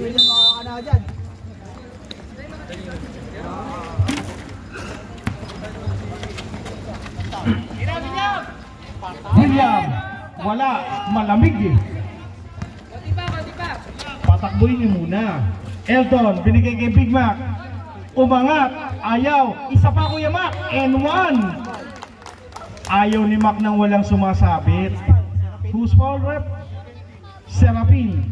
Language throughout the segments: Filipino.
William, wala, malamig eh. Patakboy niyo muna. Elton, binigay kay Big Mac. Umangat, ayaw. Isa pa Kuya Mac, N1. Ayaw ni Mac nang walang sumasabit. Who's foul rep? Serapin.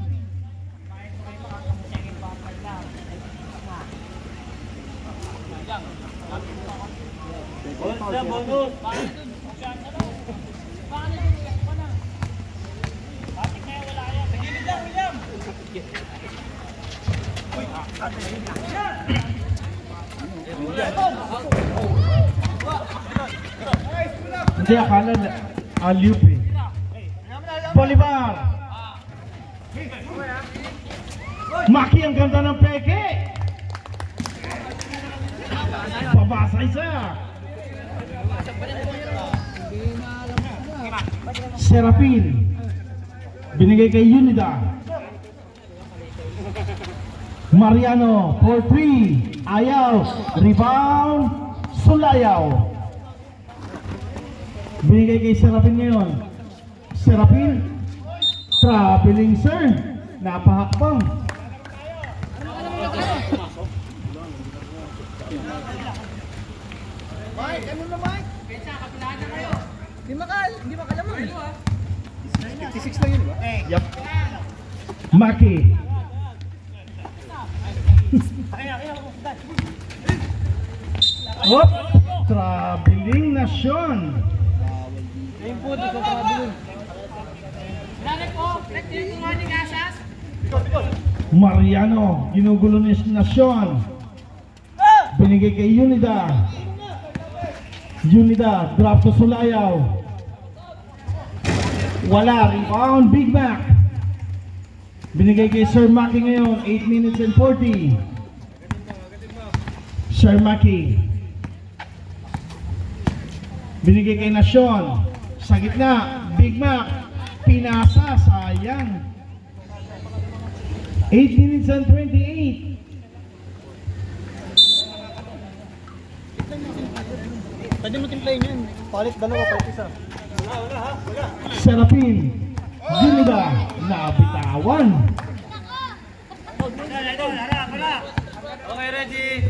Hindi, akala na aliup eh. Bolivar. Maki ang ganda ng peke. Babasa isa. Serapin. Binigay kay Unida. Mariano for 3. Ayaw. Rebound. Sulayaw. Binigay kay Serapin ngayon. Serapin. Traveling sir. Napahakbang. Mike, ano na Mike? Pensa, kapilaan na kayo. Hindi makalamang. 56 lang yun, di ba? Yup. Maki. Hop! Traveling na Sean. Ayun po, dito traveling. Lalek po, dito nga ni Gasas. Mariano, ginugulo na Sean. Binigay kay Unida. Unida, drop to Sulayaw. Wala, rebound, Big Mac. Binigay kay Sir Maki ngayon, 8 minutes and 40. Sir Maki. Binigay kay Nasyon. Sa gitna, Big Mac. Pinasa, sayang. 8 minutes and 28. Pwede mo timplayin yun. Palit dalawa, palit isa. Wala ha? Wala. Serapin. Unida. Nabitawan. Okay, ready.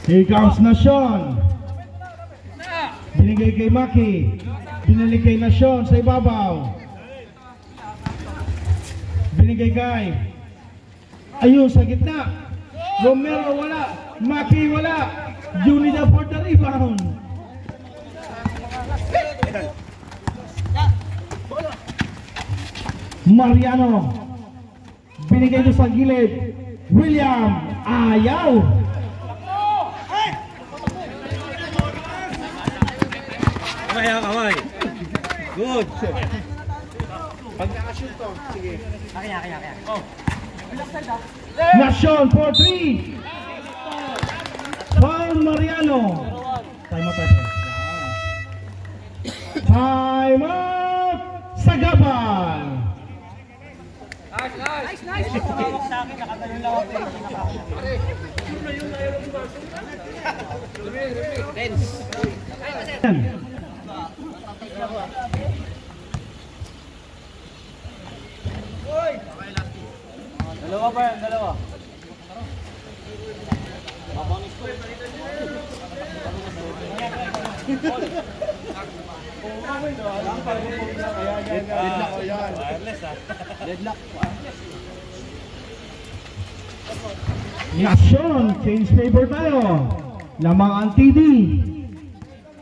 Here comes Nasyon. Binigay kay Maki. Binalik kay Nasyon sa ibabaw. Binigay kay. Ayun sa gitna. Romero wala. Maki wala. Unida for the rebound. Mariano. Binigay doon sa gilid. William. Ayaw. Kamay. Good. Pag nakashoot to, sige. Kaya. Oh. Nasyon for 3. Foul Mariano. Time out. Time out. Sagabal. Nice. Tumawag sa akin, nakatalong lang ako. Dalawa pa yan, dalawa. Nasyon, change favor tayo. Lamang ang TD.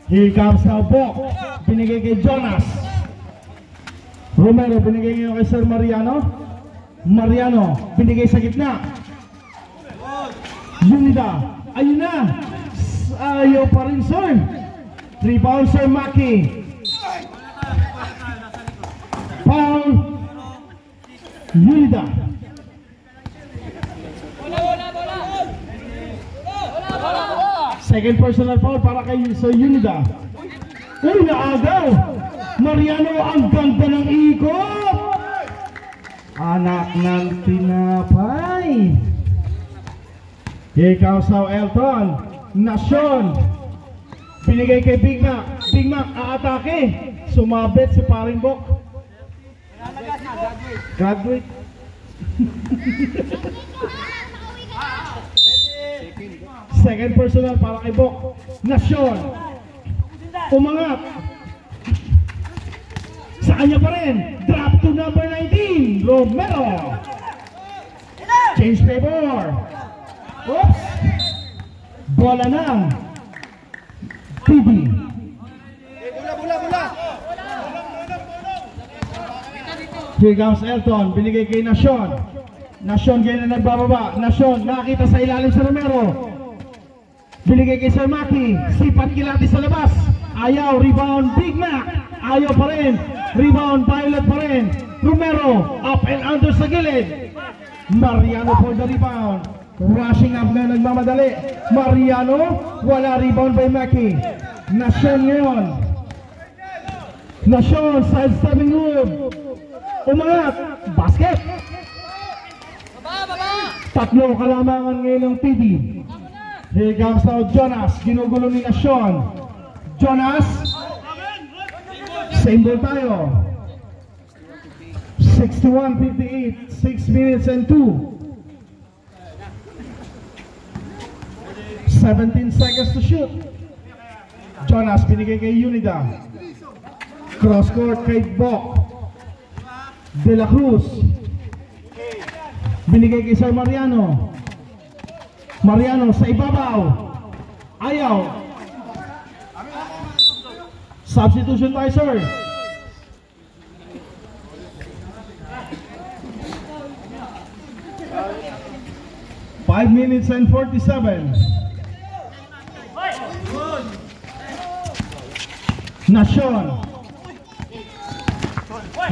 Here comes now Bok. Binigay kay Jonas. Romero, binigay ngayon kay Sir Mariano. Mariano, binigay sa gitna. Unida, ayun na. Ayaw pa rin Sir. Rebound Sir Maki. Foul Unida. Second personal foul para kay Sir Unida. Uy, naagaw. Mariano, ang ganda ng ikot. Anak ng tinapay. Here comes now Elton. Nasyon. Binigay kay Big Mac. Big Mac aatake. Sumabit si Paring Bok. Graduate. Second personal para kay Bok. Nasyon. Umangat. Sa kanya pa rin. Drop to number 19. Romero. Change favor. Oops. Bola ng TV. Bola. Here comes Elton. Binigay kay Nasyon. Nasyon kayo na nagbababa. Nasyon nakita sa ilalim sa Romero. Binigay kay Sir Maki. Sipat kilati sa labas. Ayaw. Rebound Big Mac. Ayaw pa rin. Rebound Violet pa rin. Romero. Up and under sa gilid. Mariano for the rebound. Rushing up na nagmamadali. Mariano. Wala rebound by Maki. Nasyon ngayon. Nasyon. Sidestepping move. Umangat. Basket. Tatlo kalamangan ngayon ng TD. Here comes now Jonas. Ginugulo ni Nasyon. Jonas. Same ball tayo. 61-58. 6 minutes and 2. 17 seconds to shoot. Jonas binigay kay Unida. Cross court kay Bok. De La Cruz. Binigay kay Sir Mariano. Mariano sa ibabaw. Ayaw. Substitution tayo, sir. Five minutes and 47. Nasyon.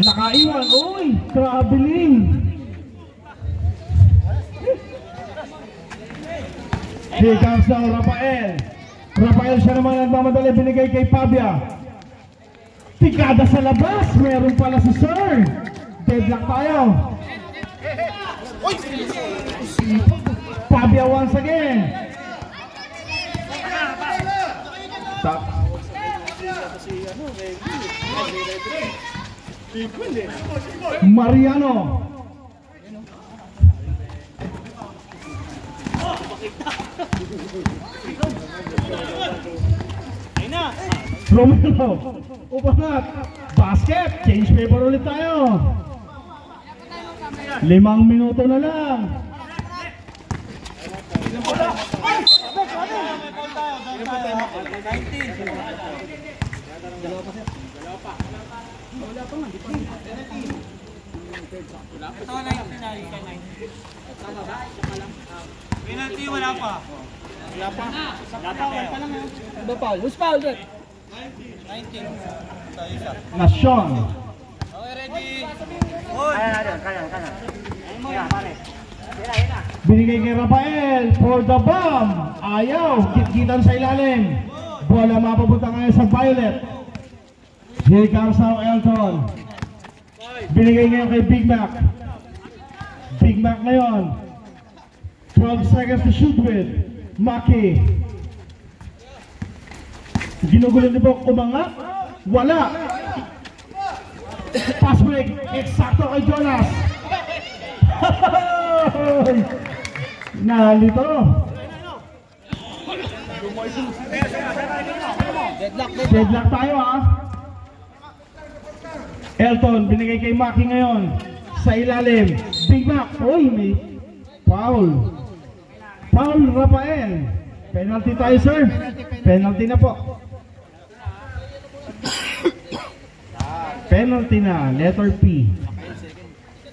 Nakaiwan. Uy, traveling. Here comes now Rafael. Rafael siya naman ang mamadali. Binigay kay Pabia. Tikada sa labas. Meron pala si Sir. Deadlock tayo. Pabia once again. Mariano. Romero. Upangat. Basket. Change paper ulit tayo. 5 minuto na lang. Penalty, wala pa. Wala pa. Iba foul. Who's foul, Jack? 19. Nasyon. Okay, ready. Kaya. Binigay kay Rafael for the bomb. Ayaw. Kitkitan sa ilalim. Bola mapapunta ngayon sa Violet. Here comes now Elton. Binigay ngayon kay Big Mac. Big Mac ngayon. 12 seconds to shoot with. Maki. Ginugulo ni Bok. Umangat. Wala. Pass break. Eksakto kay Jonas. Nalito. Deadlock tayo, ha. Elton binigay kay Maki ngayon sa ilalim. Big Mac. Uy, may foul. Foul Rafael. Penalty tayo, sir. Penalty na po. Penalty na. Letter P.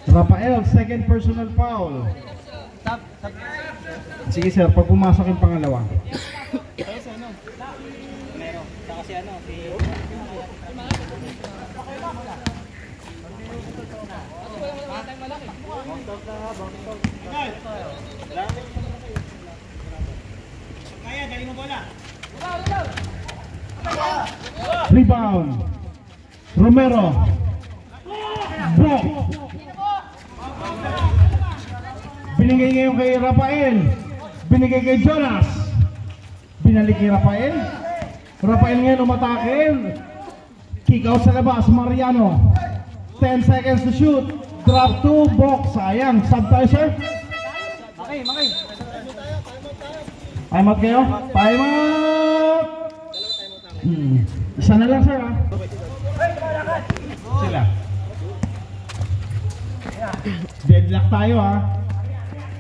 Rafael, second personal foul. Sige, sir, pag pumasok yung pangalawa. Rebound. Romero. Bok. Binigay ngayon kay Rafael. Binigay kay Jonas. Binalik kay Rafael. Rafael ngayon umatake. Kick out sa labas, Mariano. 10 seconds to shoot. Drop 2, box. Sayang. Sub tayo, sir. Makay. Time out kayo? Time out! Isa na lang, sir, ha? Sila. Deadlock tayo, ha?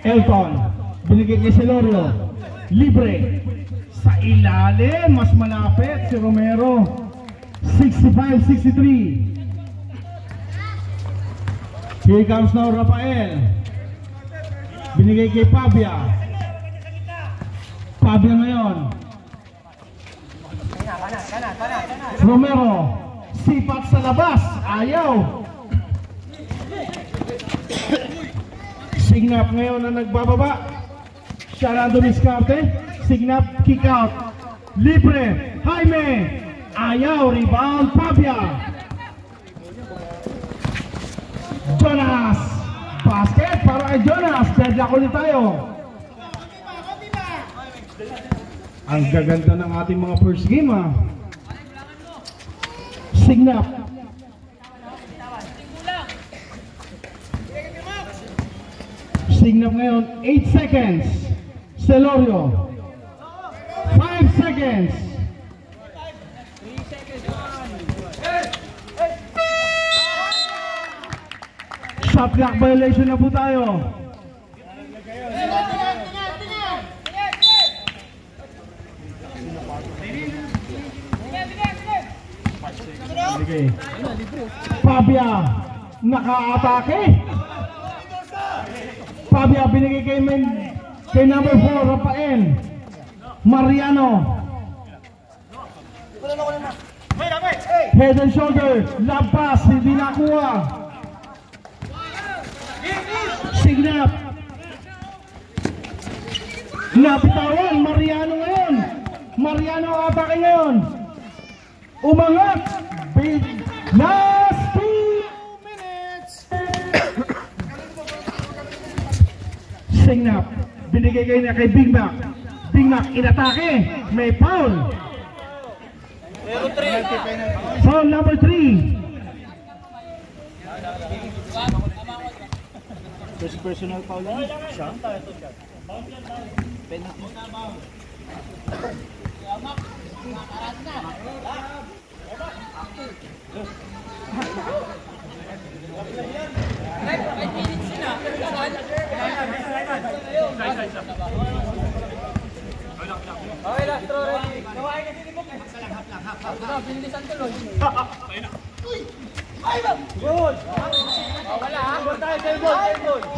Elton. Binigay kay Celorio. Libre. Sa ilalim, mas malapit si Romero. 65-63. Here comes now Rafael. Binigay kay Pabia. Pabia ngayon. Romero. Sipat sa labas. Ayaw. Signap ngayon na nagbababa. Sharado Miscarte. Signap kick out. Libre. Jaime. Ayaw. Rebound. Pabia. Jonas. Basket para kay Jonas. Deadlock ulit tayo. Ang gaganda ng ating mga first game, ha. Signap. Signap ngayon, 8 seconds. Celorio. 5 seconds. Shot clock violation na po tayo. Okay. Pabia naka-atake. Pabia binigay kay number 4 Rafael. Mariano. Head and shoulder. Labas, hindi nakuha. Signap. Napitawan. Mariano ngayon. Mariano atake ngayon. Umangat. Last 2 minutes. Signap. Binigay kayo na kay Big Mac. Big Mac inatake. May foul. Foul number 3. First personal foul lang siya. Penalty. Okay, last throw ready. Gawain kasi ni Bok. Bilisan tuloy. Good. Wala ha?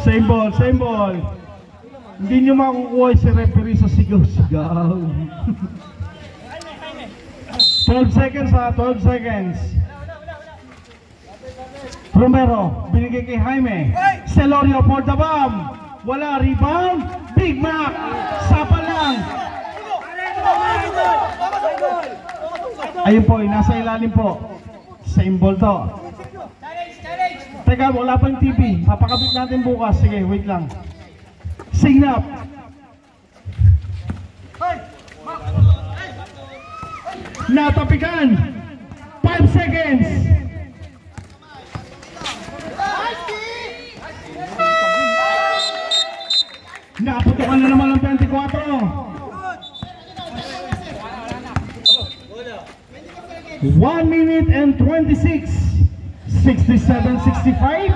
Same ball. Hindi nyo makukuha si referee sa sigaw-sigaw. 12 seconds ha, 12 seconds. Romero, binigay kay Jaime. Celorio for the bomb. Wala, rebound. Big Mac. Sapa lang. Ayun po, nasa ilalim po. Same ball to. Teka, wala pa yung TV. Papakabit natin bukas. Sige, wait lang. Signap. Natapikan. 5 seconds. Naputukan na naman ang 24. 1 minute and 26. 67-65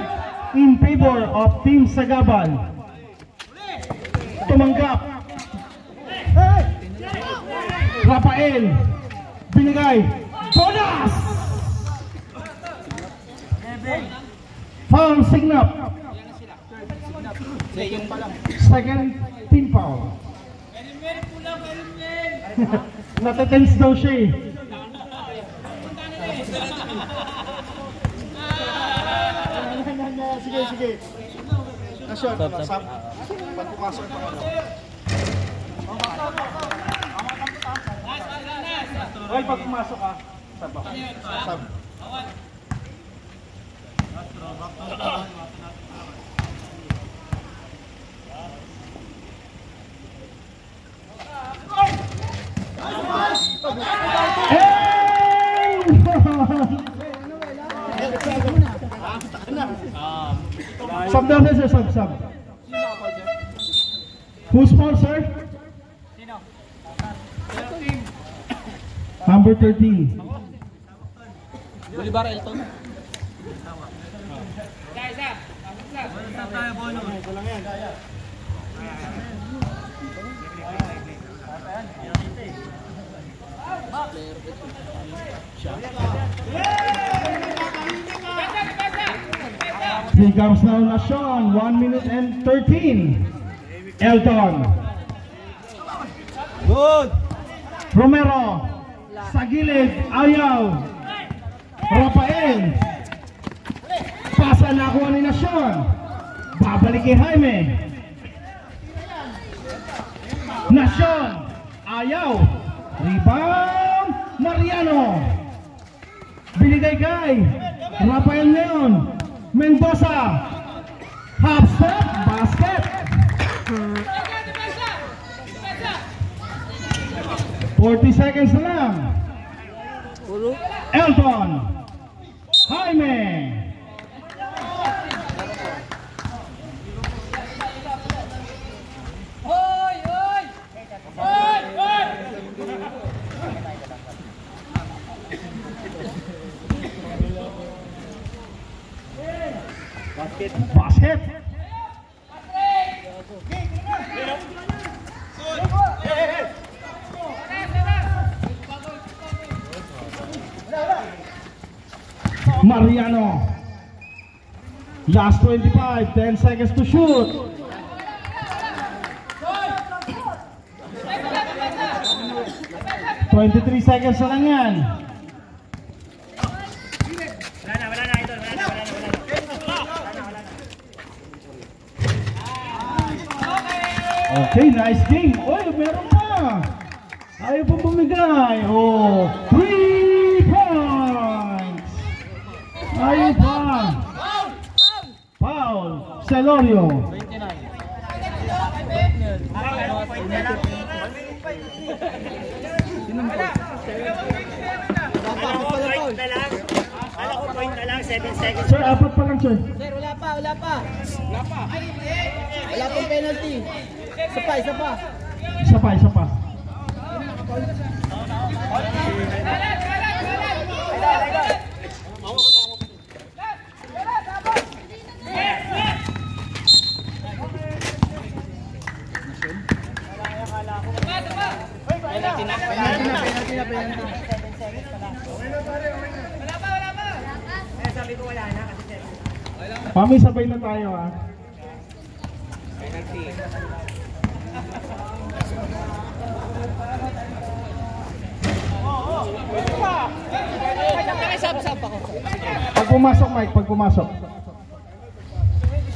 in favor of Team Sagabal. Tumanggap. Rafael. Binigay. Jonas. Foul Signap. Second team foul. Natatense daw siya eh. Sige. Na-short. Pagpupasok ito. Well, pag pumasok ka, sab ako. Sab. Sub daw sir, sub. Who's sponsor? Number 13. Bolivar Elton. Here comes now Nation, 1 minute and 13. Elton. Good. Romero. Sa gilid, ayaw. Rafael. Pasa na kuha ni Nation. Babalik kay Jaime. Nation. Ayaw. Rebound. Mariano. Binigay kay Rafael Leon. Mendoza. Half step. Basket. 40 seconds na lang. Elton. Jaime. Basket. Mariano. Last 25, 10 seconds to shoot. $23 seconds na lang yan. Wala na, idol. Wala na. Okay, nice game. Oy, meron pa. Ayaw pa bumigay. Oh, 3 points. Ayaw pa. Foul. Celorio. 7 seconds. Sir, apat pa lang, sir. Sir, wala pa. Wala pang penalty. Isa pa. Isa pa. Penalty na. Sabi ko wala na kasi Mami, sabay na tayo, ha. penalty. Pag pumasok, Mike, pag pumasok.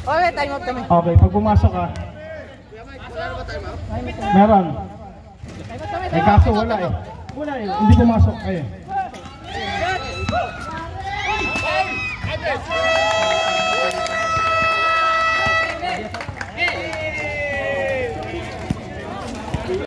Okay, time out kami. Okay, pag pumasok ka. Meron. Eh, kaso wala eh. Hindi pumasok. Ayun.